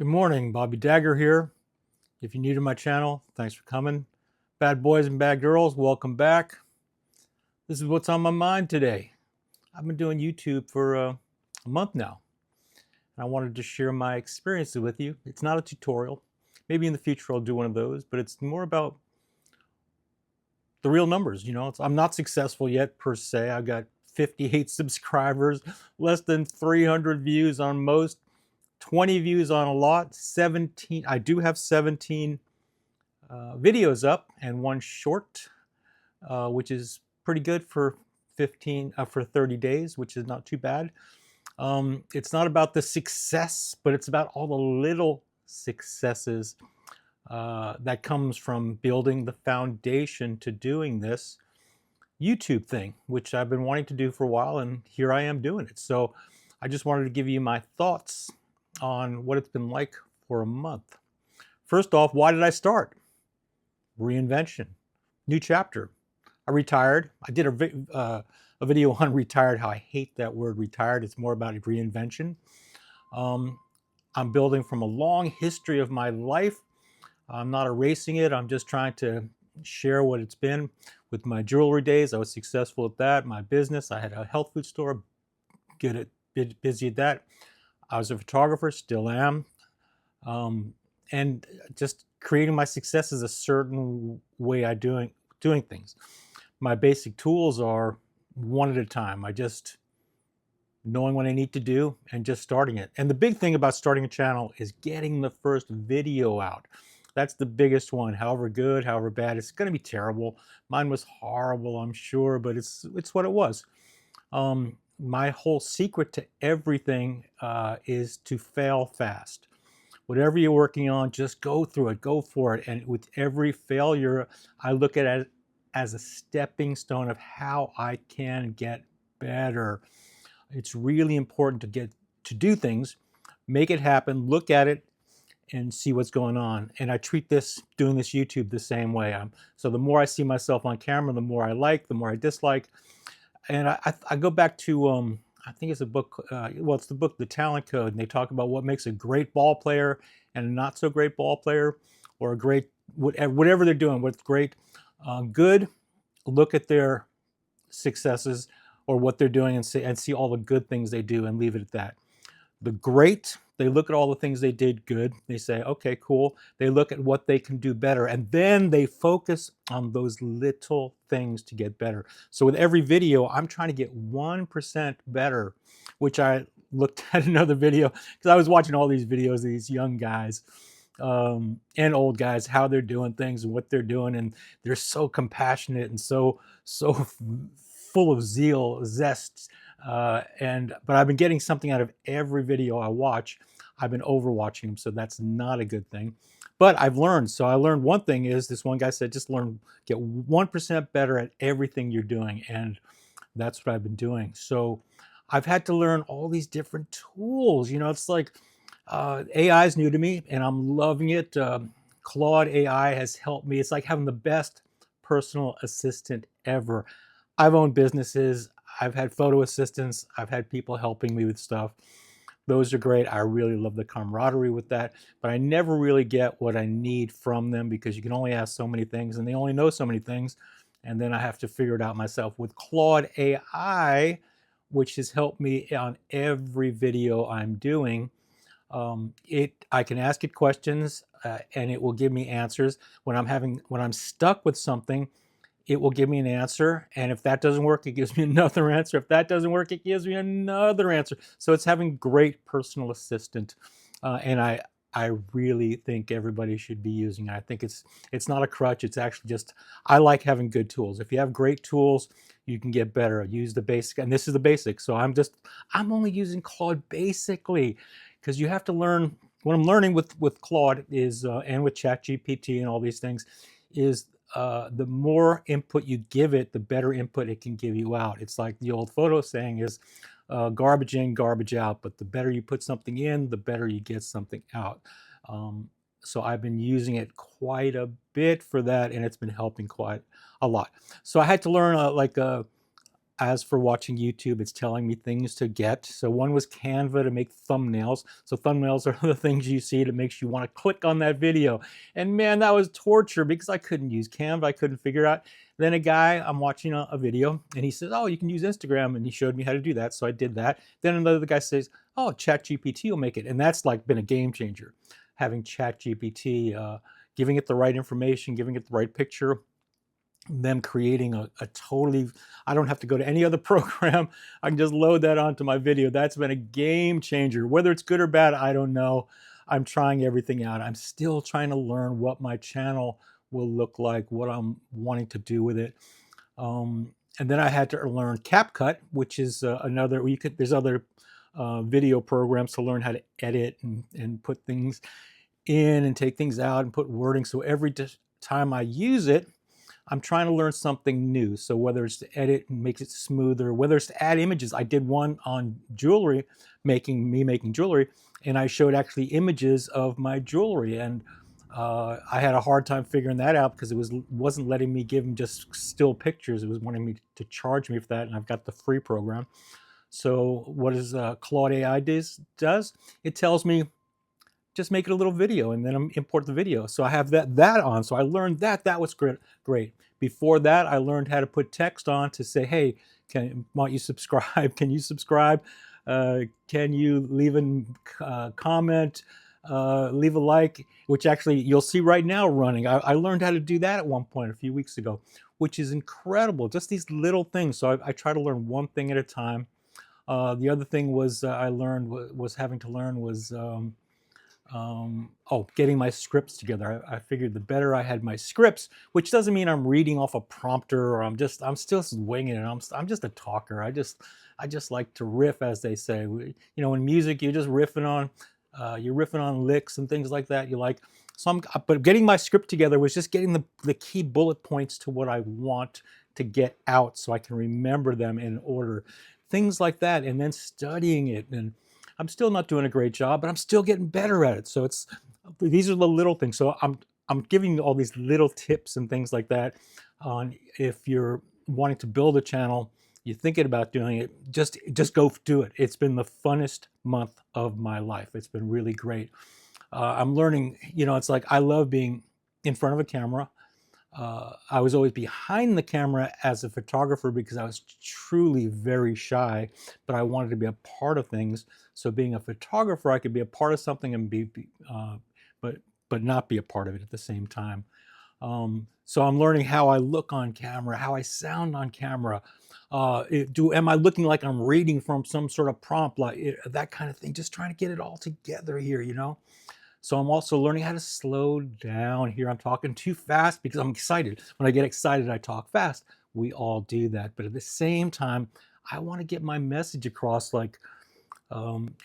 Good morning, Bobby Dagger here. If you're new to my channel, thanks for coming. Bad boys and bad girls, welcome back. This is what's on my mind today. I've been doing YouTube for a month now. And I wanted to share my experiences with you. It's not a tutorial. Maybe in the future I'll do one of those, but it's more about the real numbers. I'm not successful yet per se. I've got 58 subscribers, less than 300 views on most, 20 views on a lot, 17. I do have 17 videos up and one short, which is pretty good for 30 days, which is not too bad. It's not about the success, but it's about all the little successes that comes from building the foundation to doing this YouTube thing, which I've been wanting to do for a while, and here I am doing it. So I just wanted to give you my thoughts on what it's been like for a month. First off, why did I start? Reinvention, new chapter. I retired. I did a video on retired, how I hate that word retired. It's more about reinvention. I'm building from a long history of my life. I'm not erasing it. I'm just trying to share what it's been. With my jewelry days, I was successful at that. My business, I had a health food store, busy at that. I was a photographer, still am. And just creating my success is a certain way I doing things. My basic tools are one at a time. I just knowing what I need to do and just starting it. And the big thing about starting a channel is getting the first video out. That's the biggest one. However good, however bad, it's going to be terrible. Mine was horrible, I'm sure, but it's what it was. My whole secret to everything is to fail fast. Whatever you're working on, just go through it, go for it. And with every failure, I look at it as a stepping stone of how I can get better. It's really important to do things, make it happen, look at it, and see what's going on. And I treat doing this YouTube the same way. So the more I see myself on camera, the more I like, the more I dislike. And I go back to, I think it's a book, it's the book, The Talent Code, and they talk about what makes a great ball player and a not so great ball player, or a great, whatever they're doing, what's great. Good, look at their successes or what they're doing and see all the good things they do and leave it at that. The great, they look at all the things they did good. They say, okay, cool. They look at what they can do better. And then they focus on those little things to get better. So with every video, I'm trying to get 1% better, which I looked at another video because I was watching all these videos of these young guys and old guys, how they're doing things and what they're doing. And they're so compassionate and so full of zeal, zest. But I've been getting something out of every video I watch. I've been overwatching them, so that's not a good thing. But I've learned. So I learned one thing is, this one guy said, just get 1% better at everything you're doing. And that's what I've been doing. So I've had to learn all these different tools. It's like AI is new to me and I'm loving it. Claude AI has helped me. It's like having the best personal assistant ever. I've owned businesses. I've had photo assistants. I've had people helping me with stuff. Those are great. I really love the camaraderie with that, but I never really get what I need from them because you can only ask so many things and they only know so many things. And then I have to figure it out myself. With Claude AI, which has helped me on every video I'm doing, I can ask it questions and it will give me answers. When I'm stuck with something, it will give me an answer. And if that doesn't work, it gives me another answer. If that doesn't work, it gives me another answer. So it's having great personal assistant. And I really think everybody should be using it. I think it's not a crutch. It's actually just, I like having good tools. If you have great tools, you can get better. Use the basic, and this is the basic. So I'm only using Claude basically, because you have to learn. What I'm learning with Claude is, and with ChatGPT and all these things, is the more input you give it, the better input it can give you out. It's like the old photo saying is, garbage in, garbage out. But the better you put something in, the better you get something out. So I've been using it quite a bit for that, and it's been helping quite a lot. So I had to learn as for watching YouTube, it's telling me things to get. So one was Canva to make thumbnails. So thumbnails are the things you see that makes you want to click on that video. And man, that was torture because I couldn't use Canva. I couldn't figure out. Then a guy, I'm watching a video and he says, oh, you can use Instagram. And he showed me how to do that. So I did that. Then another guy says, oh, ChatGPT will make it. And that's like been a game changer. Having ChatGPT, giving it the right information, giving it the right picture, them creating a totally, I don't have to go to any other program. I can just load that onto my video. That's been a game changer. Whether it's good or bad, I don't know. I'm trying everything out. I'm still trying to learn what my channel will look like, what I'm wanting to do with it. And then I had to learn CapCut, which is another, there's other video programs to learn how to edit and put things in and take things out and put wording. So every time I use it, I'm trying to learn something new. So whether it's to edit and make it smoother, whether it's to add images. I did one on jewelry, making jewelry, and I showed actually images of my jewelry. And I had a hard time figuring that out because it wasn't letting me give them just still pictures. It was wanting me to charge me for that, and I've got the free program. So what does Claude AI does? It tells me, just make it a little video and then import the video. So I have that on. So I learned that. That was great. Before that, I learned how to put text on to say, hey, why don't you subscribe? Can you subscribe? Can you leave a comment? Leave a like, which actually you'll see right now running. I learned how to do that at one point a few weeks ago, which is incredible. Just these little things. So I try to learn one thing at a time. The other thing was getting my scripts together. I figured the better I had my scripts, which doesn't mean I'm reading off a prompter or I'm still winging it. I'm just a talker. I just like to riff, as they say. In music, you're just riffing on licks and things like that. But getting my script together was just getting the key bullet points to what I want to get out so I can remember them in order. Things like that, and then studying it. And I'm still not doing a great job, but I'm still getting better at it. So these are the little things. So I'm giving you all these little tips and things like that on if you're wanting to build a channel, you're thinking about doing it, just go do it. It's been the funnest month of my life. It's been really great. I'm learning, it's like I love being in front of a camera. I was always behind the camera as a photographer because I was truly very shy, but I wanted to be a part of things. So being a photographer, I could be a part of something and but not be a part of it at the same time. So I'm learning how I look on camera, how I sound on camera. Am I looking like I'm reading from some sort of prompt, that kind of thing? Just trying to get it all together here, So I'm also learning how to slow down here. I'm talking too fast because I'm excited. When I get excited, I talk fast. We all do that. But at the same time, I want to get my message across.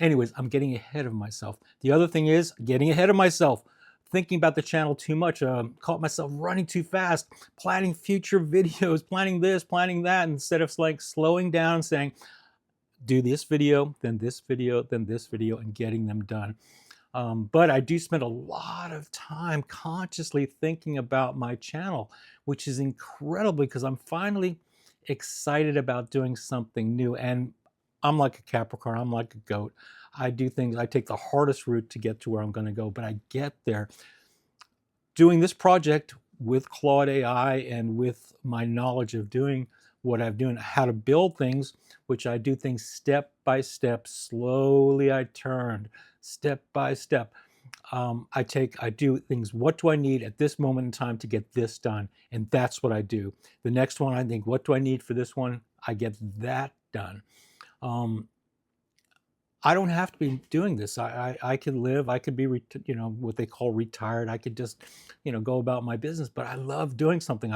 Anyways, I'm getting ahead of myself. The other thing is getting ahead of myself. Thinking about the channel too much. Caught myself running too fast, planning future videos, planning this, planning that, instead of slowing down and saying, do this video, then this video, then this video, and getting them done. But I do spend a lot of time consciously thinking about my channel, which is incredible because I'm finally excited about doing something new. And I'm like a Capricorn, I'm like a goat. I do things, I take the hardest route to get to where I'm going to go, but I get there. Doing this project with Claude AI and with my knowledge of doing what I've done, how to build things, which I do things step by step, slowly I turned. Step by step. I do things, what do I need at this moment in time to get this done? And that's what I do. The next one, I think, what do I need for this one? I get that done. I don't have to be doing this. I could live, I could be, what they call retired. I could just, go about my business, but I love doing something.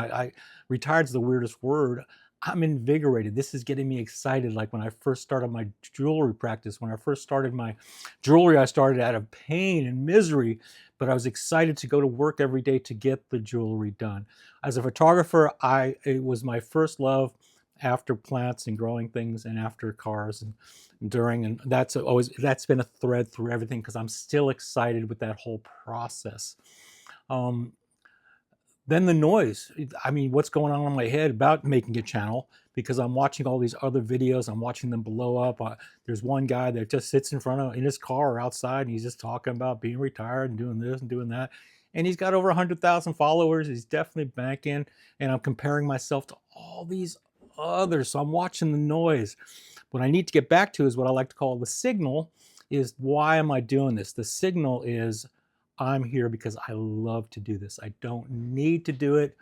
Retired's the weirdest word. I'm invigorated. This is getting me excited. Like when I first started my jewelry practice, when I first started my jewelry, I started out of pain and misery, but I was excited to go to work every day to get the jewelry done. As a photographer, it was my first love after plants and growing things and after cars and during, and that's been a thread through everything because I'm still excited with that whole process. Then the noise. I mean, what's going on in my head about making a channel? because I'm watching all these other videos. I'm watching them blow up. There's one guy that just sits in his car or outside, and he's just talking about being retired and doing this and doing that. And he's got over 100,000 followers. He's definitely banking. And I'm comparing myself to all these others. So I'm watching the noise. What I need to get back to is what I like to call the signal, is why am I doing this? The signal is I'm here because I love to do this. I don't need to do it.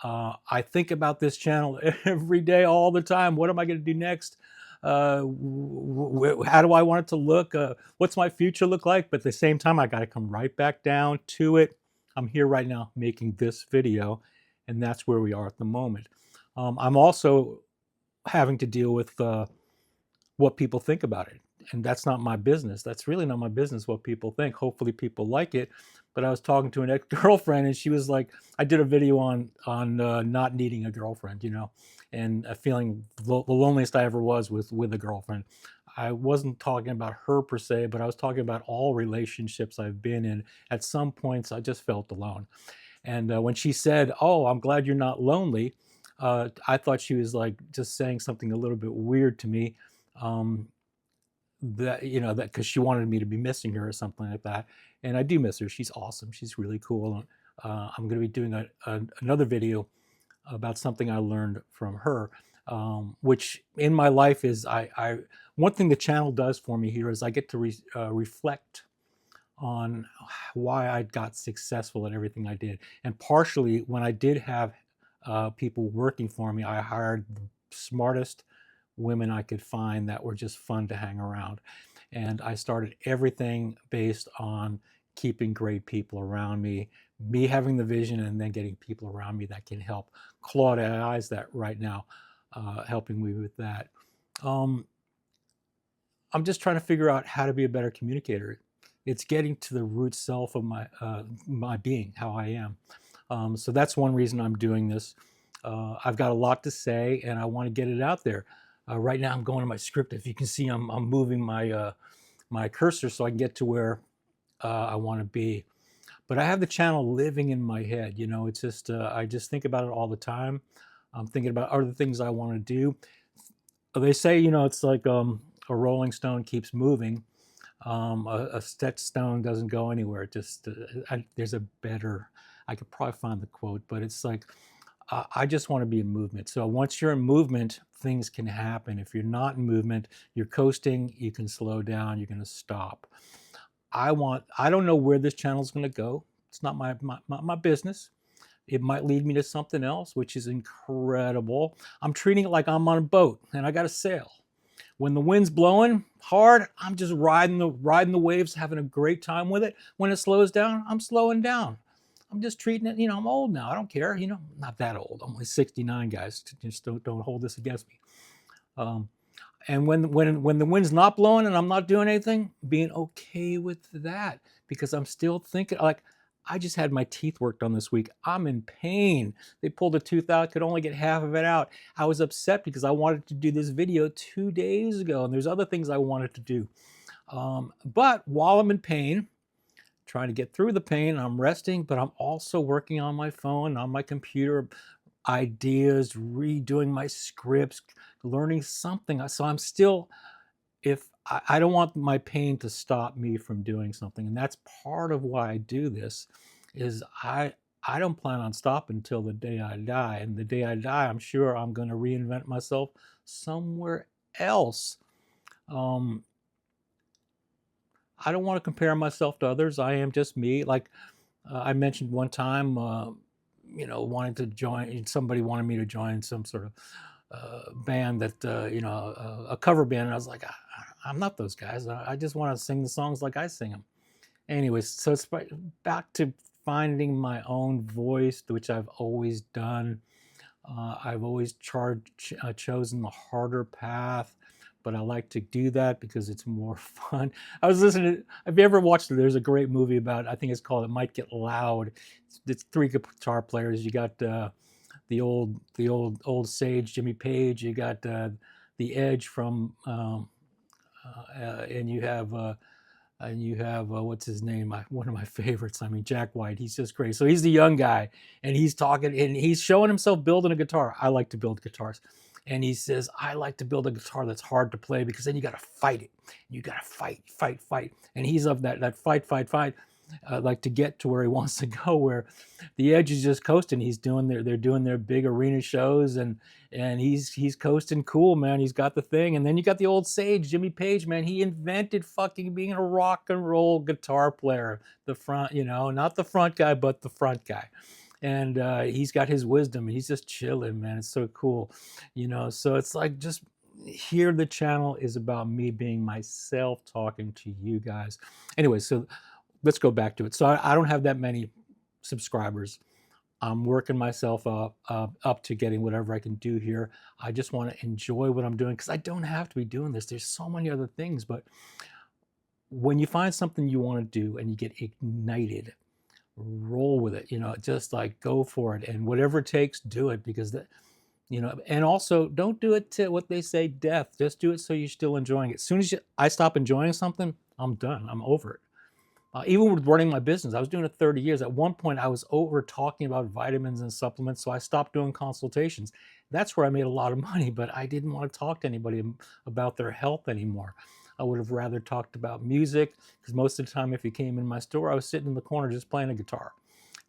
I think about this channel every day, all the time. What am I going to do next? How do I want it to look? What's my future look like? But at the same time, I got to come right back down to it. I'm here right now making this video, and that's where we are at the moment. I'm also having to deal with what people think about it. And that's not my business. That's really not my business what people think. Hopefully people like it. But I was talking to an ex-girlfriend, and she was like, I did a video on not needing a girlfriend, you know, and feeling the loneliest I ever was with a girlfriend. I wasn't talking about her per se, but I was talking about all relationships I've been in. At some points, I just felt alone. And when she said, "Oh, I'm glad you're not lonely," I thought she was like just saying something a little bit weird to me. That, you know, that because she wanted me to be missing her or something like that. And I do miss her. She's awesome. She's really cool. I'm going to be doing another video about something I learned from her, which in my life is one thing the channel does for me here is I get to reflect on why I got successful at everything I did. And partially when I did have people working for me, I hired the smartest women I could find that were just fun to hang around. And I started everything based on keeping great people around me having the vision, and then getting people around me that can help. Claude AI's that right now, helping me with that. I'm just trying to figure out how to be a better communicator. It's getting to the root self of my being, how I am. So that's one reason I'm doing this. I've got a lot to say, and I want to get it out there. Right now I'm going to my script. If you can see, I'm moving my my cursor so I can get to where I want to be. But I have the channel living in my head. You know, it's just, I just think about it all the time. I'm thinking about other things I want to do. They say, you know, it's like a rolling stone keeps moving. A stretched stone doesn't go anywhere. It just, there's a better, I could probably find the quote, but it's like, I just want to be in movement. So once you're in movement, things can happen. If you're not in movement, you're coasting, you can slow down, you're going to stop. I don't know where this channel is going to go. It's not my business. It might lead me to something else, which is incredible. I'm treating it like I'm on a boat and I got to sail. When the wind's blowing hard, I'm just riding the waves, having a great time with it. When it slows down, I'm slowing down. I'm just treating it, you know, I'm old now. I don't care, you know, I'm not that old. I'm only 69, guys. Just don't hold this against me. And when the wind's not blowing and I'm not doing anything, being okay with that, because I'm still thinking, like, I just had my teeth worked on this week. I'm in pain. They pulled a tooth out, could only get half of it out. I was upset because I wanted to do this video 2 days ago, and there's other things I wanted to do. But while I'm in pain, trying to get through the pain, I'm resting, but I'm also working on my phone, on my computer, ideas, redoing my scripts, learning something. So I'm still, I don't want my pain to stop me from doing something. And that's part of why I do this, is I don't plan on stopping until the day I die. And the day I die, I'm sure I'm going to reinvent myself somewhere else. I don't want to compare myself to others. I am just me. Like I mentioned one time, you know, wanting to join, somebody wanted me to join some sort of band that, you know, a cover band. And I was like, I'm not those guys. I just want to sing the songs like I sing them. Anyways, so it's back to finding my own voice, which I've always done. I've always chosen the harder path, but I like to do that because it's more fun. I was listening to, have you ever watched it? There's a great movie about, I think it's called It Might Get Loud. It's 3 guitar players. You got the old sage Jimmy Page. You got the Edge from, and you have what's his name? One of my favorites. I mean, Jack White. He's just great. So he's the young guy, and he's talking, and he's showing himself building a guitar. I like to build guitars, And he says, I like to build a guitar that's hard to play because then you got to fight it. You got to fight, fight, fight. And he's of that fight, fight, fight, like to get to where he wants to go, where the Edge is just coasting. They're doing their big arena shows, and he's coasting cool, man. He's got the thing. And then you got the old sage, Jimmy Page, man. He invented fucking being a rock and roll guitar player. The front, not the front guy, but the front guy. And he's got his wisdom, and he's just chilling, man. It's so cool, so it's like, just here the channel is about me being myself, talking to you guys. Anyway, so let's go back to it. So I don't have that many subscribers. I'm working myself up to getting whatever I can do here. I just want to enjoy what I'm doing, because I don't have to be doing this. There's so many other things. But when you find something you want to do and you get ignited, roll with it, just like go for it, and whatever it takes, do it, because and also don't do it to what they say, death. Just do it so you're still enjoying it. As soon as I stop enjoying something, I'm done. I'm over it. Even with running my business, I was doing it 30 years. At one point, I was over talking about vitamins and supplements, so I stopped doing consultations. That's where I made a lot of money, but I didn't want to talk to anybody about their health anymore. I would have rather talked about music, because most of the time, if you came in my store, I was sitting in the corner just playing a guitar,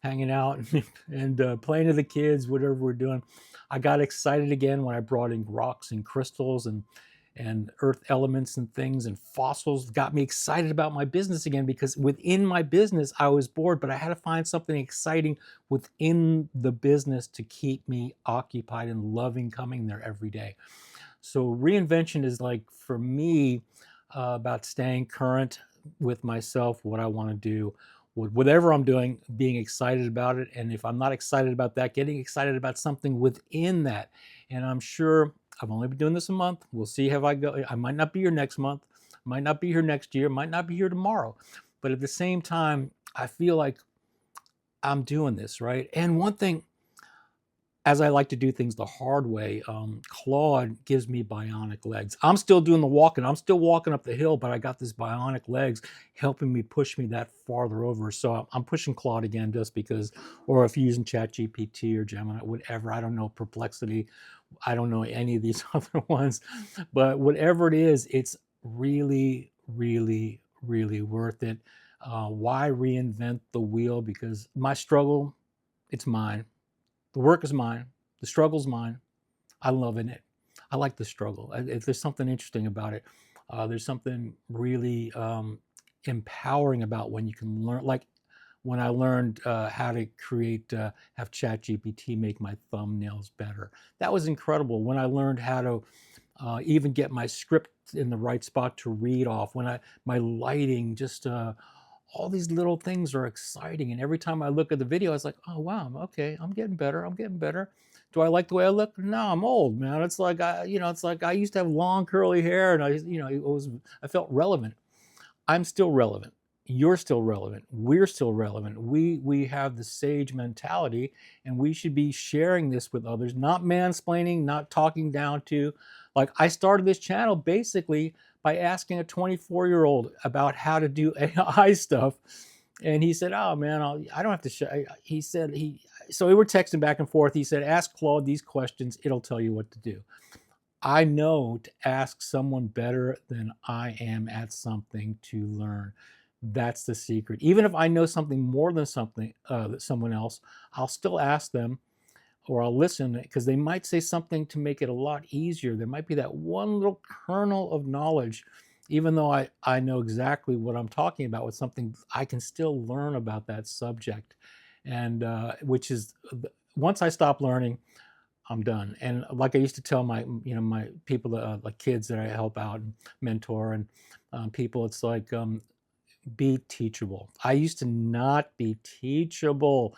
hanging out and playing to the kids, whatever we're doing. I got excited again when I brought in rocks and crystals and earth elements and things and fossils. Got me excited about my business again, because within my business I was bored, but I had to find something exciting within the business to keep me occupied and loving coming there every day. So reinvention is, like, for me, about staying current with myself, what I want to do, whatever I'm doing, being excited about it. And if I'm not excited about that, getting excited about something within that. And I'm sure I've only been doing this a month. We'll see how I go. I might not be here next month, might not be here next year, might not be here tomorrow. But at the same time, I feel like I'm doing this, right? And one thing, as I like to do things the hard way, Claude gives me bionic legs. I'm still doing the walking. I'm still walking up the hill, but I got this bionic legs helping me push me that farther over. So I'm pushing Claude again just because, or if you're using ChatGPT or Gemini, whatever, I don't know, Perplexity, I don't know any of these other ones, but whatever it is, it's really, really, really worth it. Why reinvent the wheel? Because my struggle, it's mine. The work is mine. The struggle's mine. I'm loving it. I like the struggle. There's something interesting about it. There's something really empowering about when you can learn. Like when I learned how to have ChatGPT make my thumbnails better. That was incredible. When I learned how to even get my script in the right spot to read off. My lighting, just all these little things are exciting. And every time I look at the video, I was like, oh, wow, okay, I'm getting better. I'm getting better. Do I like the way I look? No, I'm old, man. It's like, it's like I used to have long curly hair, and I felt relevant. I'm still relevant. You're still relevant. We're still relevant. We have the sage mentality, and we should be sharing this with others, not mansplaining, not talking down to. Like, I started this channel basically by asking a 24-year-old about how to do AI stuff. And he said, oh, man, I don't have to show. So we were texting back and forth. He said, ask Claude these questions. It'll tell you what to do. I know to ask someone better than I am at something to learn. That's the secret. Even if I know something more than someone else, I'll still ask them, or I'll listen, because they might say something to make it a lot easier. There might be that one little kernel of knowledge, even though I know exactly what I'm talking about with something, I can still learn about that subject. And which is, once I stop learning, I'm done. And like I used to tell my people, like kids that I help out and mentor, and people, it's like, be teachable. I used to not be teachable.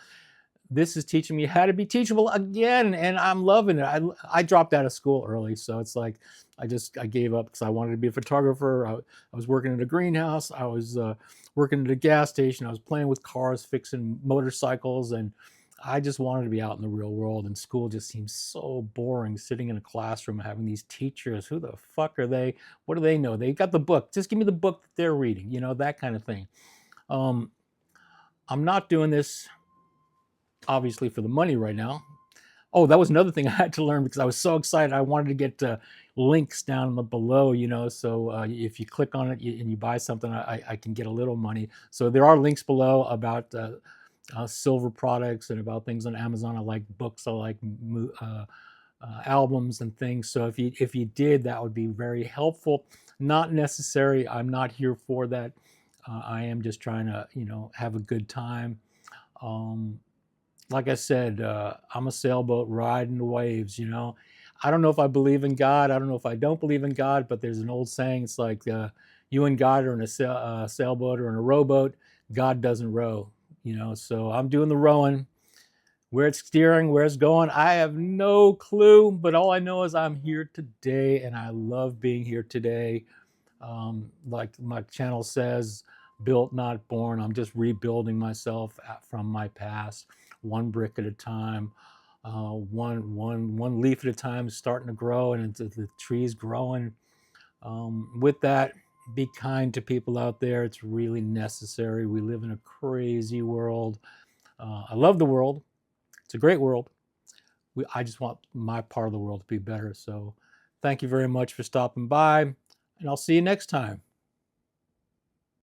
This is teaching me how to be teachable again, and I'm loving it. I dropped out of school early, so it's like I gave up because I wanted to be a photographer. I was working at a greenhouse. I was working at a gas station. I was playing with cars, fixing motorcycles, and I just wanted to be out in the real world. And school just seems so boring, sitting in a classroom having these teachers. Who the fuck are they? What do they know? They got the book. Just give me the book that they're reading. That kind of thing. I'm not doing this obviously for the money right now. Oh, that was another thing I had to learn because I was so excited. I wanted to get links down below, so if you click on it and you buy something, I can get a little money. So there are links below about silver products and about things on Amazon. I like books. I like albums and things. So if you did, that would be very helpful. Not necessary. I'm not here for that. I am just trying to have a good time. Like I said, I'm a sailboat riding the waves. I don't know if I believe in God. I don't know if I don't believe in God, but there's an old saying. It's like you and God are in a sailboat or in a rowboat. God doesn't row. So I'm doing the rowing. Where it's steering, where it's going, I have no clue. But all I know is I'm here today, and I love being here today. Like my channel says, built, not born. I'm just rebuilding myself from my past, one brick at a time, one leaf at a time, starting to grow, and the tree's growing. With that, be kind to people out there. It's really necessary. We live in a crazy world. I love the world. It's a great world. I just want my part of the world to be better. So thank you very much for stopping by, and I'll see you next time.